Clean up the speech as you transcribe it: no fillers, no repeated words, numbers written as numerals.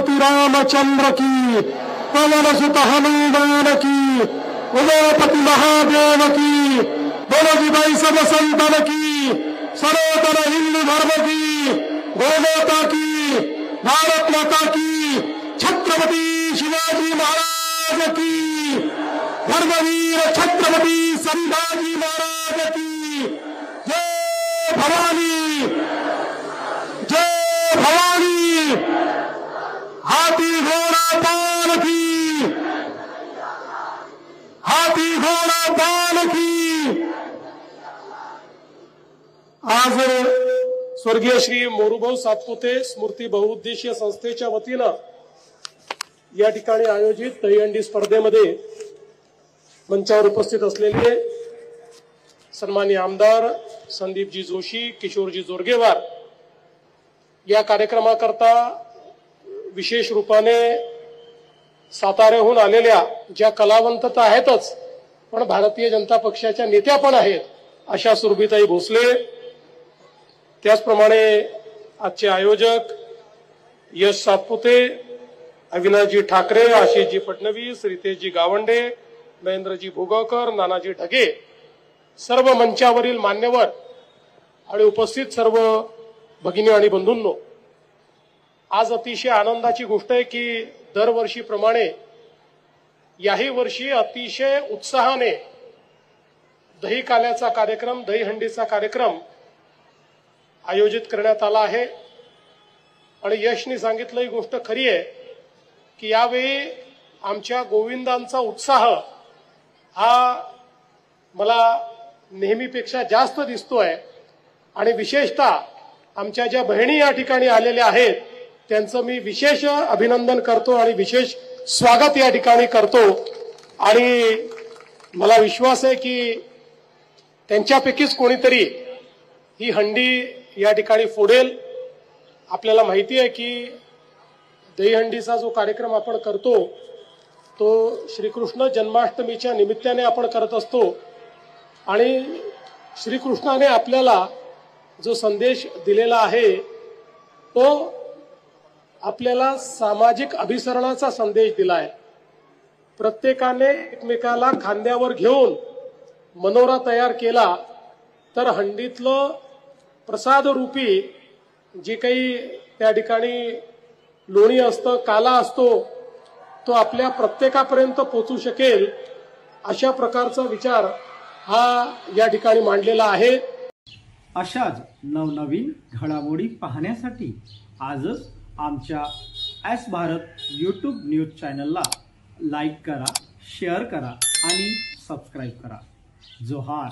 सीतापति रामचंद्र की, पवन सुत हनुमान की, उमापति महादेव की, बोलो जी भाई सब संतन की, सनातन हिंदू धर्म की, गोमाता की, भारत माता की, छत्रपति शिवाजी महाराज की, धर्मवीर छत्रपति संभाजी महाराज की, जय भवानी, जय भवानी, हाथी घोड़ा पाल की, हाथी घोड़ा पाल की। आज स्वर्गीय श्री मोरूभाऊ सातपुते स्मृती बहुउद्देशीय संस्थेच्या वतीनं या ठिकाणी आयोजित दहीहंडी स्पर्धेमध्ये मंचावर उपस्थित असलेले सन्माननीय आमदार संदीपजी जोशी, किशोरजी जोरगेवार या कार्यक्रमाकरता विशेष रूपाने साताऱ्याहून आलेल्या ज्या कलावंत तर आहेतच, पण भारतीय जनता पक्षाच्या नेत्या पण आहेत, अशा सुरभिताई भोसले, त्याचप्रमाणे आजचे आयोजक यश सातपुते, अविनाशजी ठाकरे, आशिषजी फडणवीस, रितेशजी गावंडे, महेंद्रजी भोगावकर, नानाजी ढगे, सर्व मंचावरील मान्यवर आणि उपस्थित सर्व भगिनी आणि बंधूंनो, आज अतिशय आनंदाची गोष्ट आहे की दरवर्षीप्रमाणे याही वर्षी अतिशय उत्साहाने दही काल्याचा कार्यक्रम, दहीहंडीचा कार्यक्रम आयोजित करण्यात आला आहे। आणि यशनी सांगितलं ही गोष्ट खरी आहे की यावेळी आमच्या गोविंदांचा उत्साह हा मला नेहमीपेक्षा जास्त दिसतोय आणि विशेषतः आमच्या ज्या बहिणी या ठिकाणी आलेल्या आहेत त्यांचं मी विशेष अभिनंदन करतो आणि विशेष स्वागत या ठिकाणी करतो। आणि मला विश्वास आहे की त्यांच्यापैकीच कोणीतरी ही हंडी या ठिकाणी फोडेल। आपल्याला माहिती आहे की दहीहंडीचा जो कार्यक्रम आपण करतो तो श्रीकृष्ण जन्माष्टमीच्या निमित्ताने आपण करत असतो आणि श्रीकृष्णाने आपल्याला जो संदेश दिलेला आहे तो आपल्याला सामाजिक अभिसरणाचा संदेश दिलाय। प्रत्येकाने एकमेकाला खांद्यावर घेऊन मनोरा तयार केला तर हंडीतलं प्रसाद रूपी जे काही त्या ठिकाणी लोणी असतं, काला असतो, तो आपल्या प्रत्येकापर्यंत पोहोचू शकेल, अशा प्रकारचा विचार हा या ठिकाणी मांडलेला आहे। अशाच नवनवीन घडामोडी पाहण्यासाठी आजच आमच्या एस भारत यूट्यूब न्यूज चॅनलला लाईक करा, शेअर करा आणि सबस्क्राईब करा। जोहार।